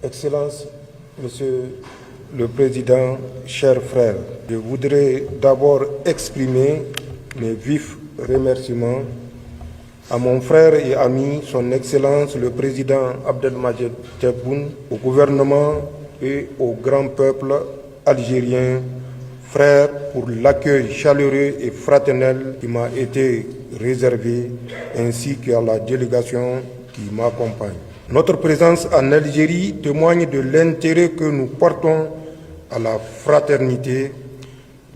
Excellences, Monsieur le Président, chers frères, je voudrais d'abord exprimer mes vifs remerciements à mon frère et ami, son Excellence le Président Abdelmadjid Tebboune, au gouvernement et au grand peuple algérien, frères, pour l'accueil chaleureux et fraternel qui m'a été réservé, ainsi qu'à la délégation qui m'accompagne. Notre présence en Algérie témoigne de l'intérêt que nous portons à la fraternité,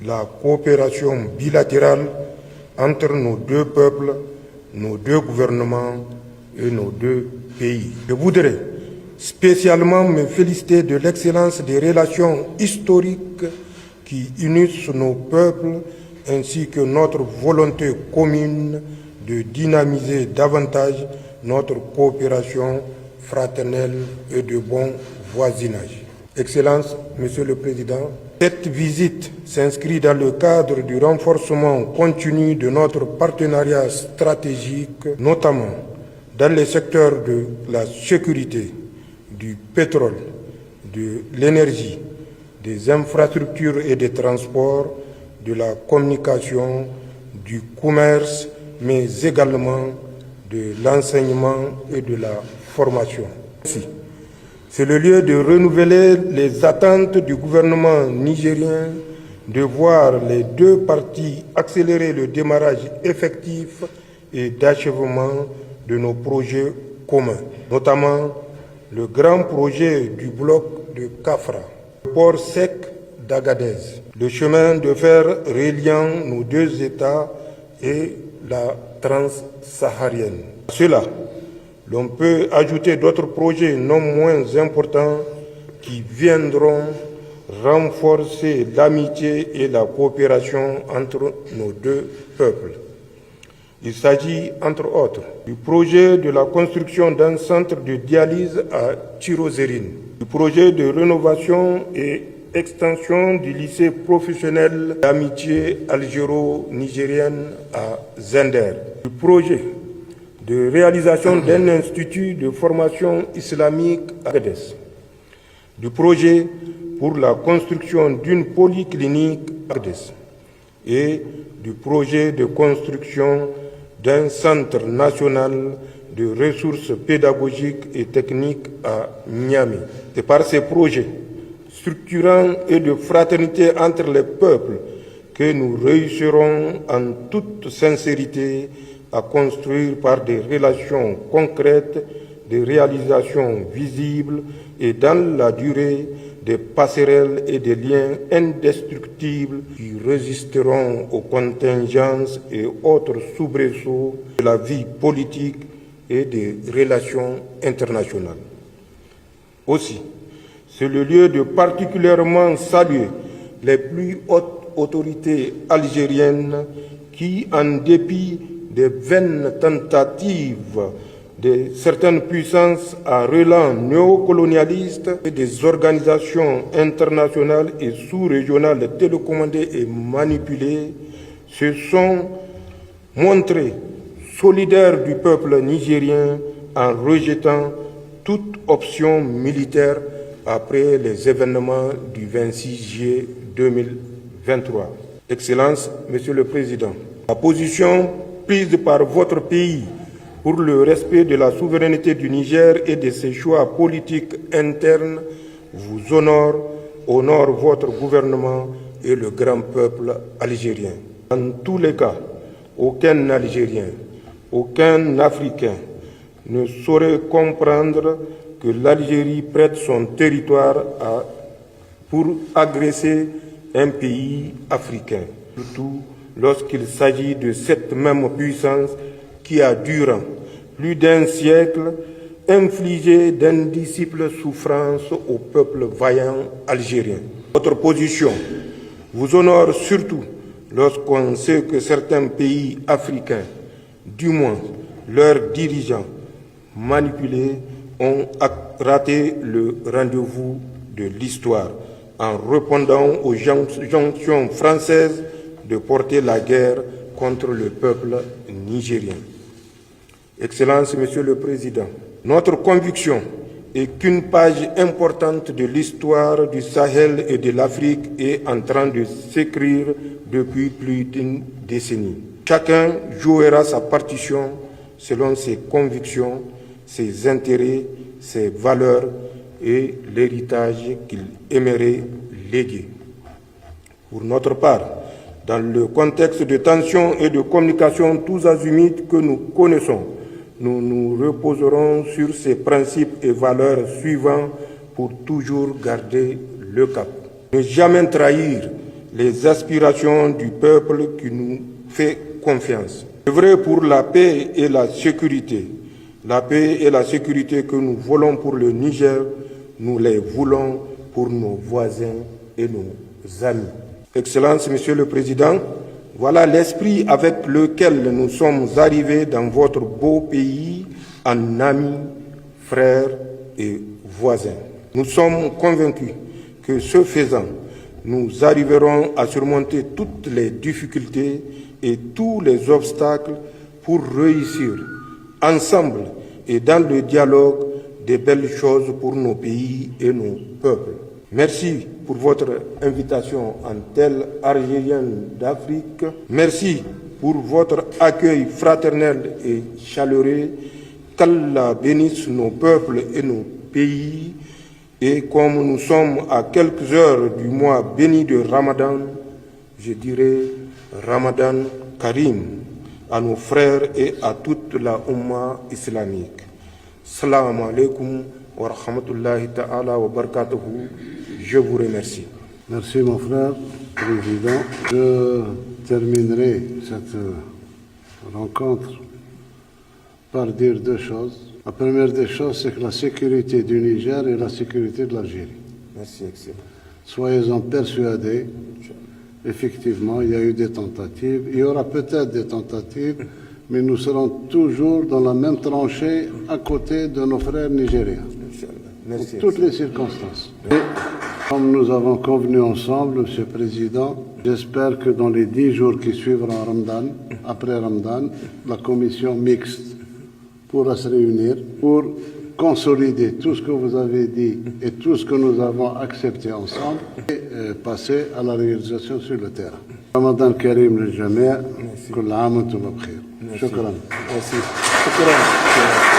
la coopération bilatérale entre nos deux peuples, nos deux gouvernements et nos deux pays. Je voudrais spécialement me féliciter de l'excellence des relations historiques qui unissent nos peuples ainsi que notre volonté commune de dynamiser davantage notre coopération fraternelle et de bon voisinage. Excellences, Monsieur le Président, cette visite s'inscrit dans le cadre du renforcement continu de notre partenariat stratégique, notamment dans les secteurs de la sécurité, du pétrole, de l'énergie, des infrastructures et des transports, de la communication, du commerce, mais également de l'enseignement et de la formation. C'est le lieu de renouveler les attentes du gouvernement nigérien, de voir les deux parties accélérer le démarrage effectif et d'achèvement de nos projets communs, notamment le grand projet du bloc de Kafra, le port sec d'Agadez, le chemin de fer reliant nos deux États et la transsaharienne. À cela, l'on peut ajouter d'autres projets non moins importants qui viendront renforcer l'amitié et la coopération entre nos deux peuples. Il s'agit, entre autres, du projet de la construction d'un centre de dialyse à Tirozérine, du projet de rénovation et extension du lycée professionnel d'amitié algéro-nigérienne à Zender, du projet de réalisation d'un institut de formation islamique à Agadez, du projet pour la construction d'une polyclinique à Agadez et du projet de construction d'un centre national de ressources pédagogiques et techniques à Niamey. C'est par ces projets structurants et de fraternité entre les peuples que nous réussirons en toute sincérité à construire par des relations concrètes, des réalisations visibles et dans la durée des passerelles et des liens indestructibles qui résisteront aux contingences et autres soubresauts de la vie politique et des relations internationales. Aussi, c'est le lieu de particulièrement saluer les plus hautes autorités algériennes qui, en dépit des vaines tentatives de certaines puissances à relents néocolonialistes et des organisations internationales et sous-régionales télécommandées et manipulées, se sont montrés solidaires du peuple nigérien en rejetant toute option militaire après les événements du 26 juillet 2023. Excellences, Monsieur le Président, la position prise par votre pays pour le respect de la souveraineté du Niger et de ses choix politiques internes vous honore votre gouvernement et le grand peuple algérien. Dans tous les cas, aucun Algérien, aucun Africain ne saurait comprendre que l'Algérie prête son territoire pour agresser un pays africain, surtout lorsqu'il s'agit de cette même puissance qui a, durant plus d'un siècle, infligé d'indicibles souffrances au peuple vaillant algérien. Votre position vous honore surtout lorsqu'on sait que certains pays africains, du moins leurs dirigeants manipulés, ont raté le rendez-vous de l'histoire en répondant aux injonctions françaises de porter la guerre contre le peuple nigérien. Excellences, Monsieur le Président, notre conviction et qu'une page importante de l'histoire du Sahel et de l'Afrique est en train de s'écrire depuis plus d'une décennie. Chacun jouera sa partition selon ses convictions, ses intérêts, ses valeurs et l'héritage qu'il aimerait léguer. Pour notre part, dans le contexte de tensions et de communication tous azimuts que nous connaissons, nous nous reposerons sur ces principes et valeurs suivants pour toujours garder le cap. Ne jamais trahir les aspirations du peuple qui nous fait confiance. Œuvrer pour la paix et la sécurité. La paix et la sécurité que nous voulons pour le Niger, nous les voulons pour nos voisins et nos amis. Excellences, Monsieur le Président, voilà l'esprit avec lequel nous sommes arrivés dans votre beau pays en amis, frères et voisins. Nous sommes convaincus que ce faisant, nous arriverons à surmonter toutes les difficultés et tous les obstacles pour réussir ensemble et dans le dialogue des belles choses pour nos pays et nos peuples. Merci pour votre invitation en terre algérienne d'Afrique. Merci pour votre accueil fraternel et chaleureux. Qu'Allah bénisse nos peuples et nos pays. Et comme nous sommes à quelques heures du mois béni de Ramadan, je dirais Ramadan Karim à nos frères et à toute la Oumma islamique. Salam alaikum wa rahmatullahi ta'ala wa barakatuhu. Je vous remercie. Merci mon frère, président. Je terminerai cette rencontre par dire deux choses. La première des choses, c'est que la sécurité du Niger est la sécurité de l'Algérie. Merci, excellent. Soyez-en persuadés, effectivement, il y a eu des tentatives. Il y aura peut-être des tentatives, mais nous serons toujours dans la même tranchée à côté de nos frères nigériens. Merci, dans toutes les circonstances. Et comme nous avons convenu ensemble, Monsieur le Président, j'espère que dans les 10 jours qui suivront Ramadan, après Ramadan, la commission mixte pourra se réunir pour consolider tout ce que vous avez dit et tout ce que nous avons accepté ensemble et passer à la réalisation sur le terrain. Ramadan Karim le Jami', Kull 'am wa antum bkhir. Shukran. Merci. Shukran.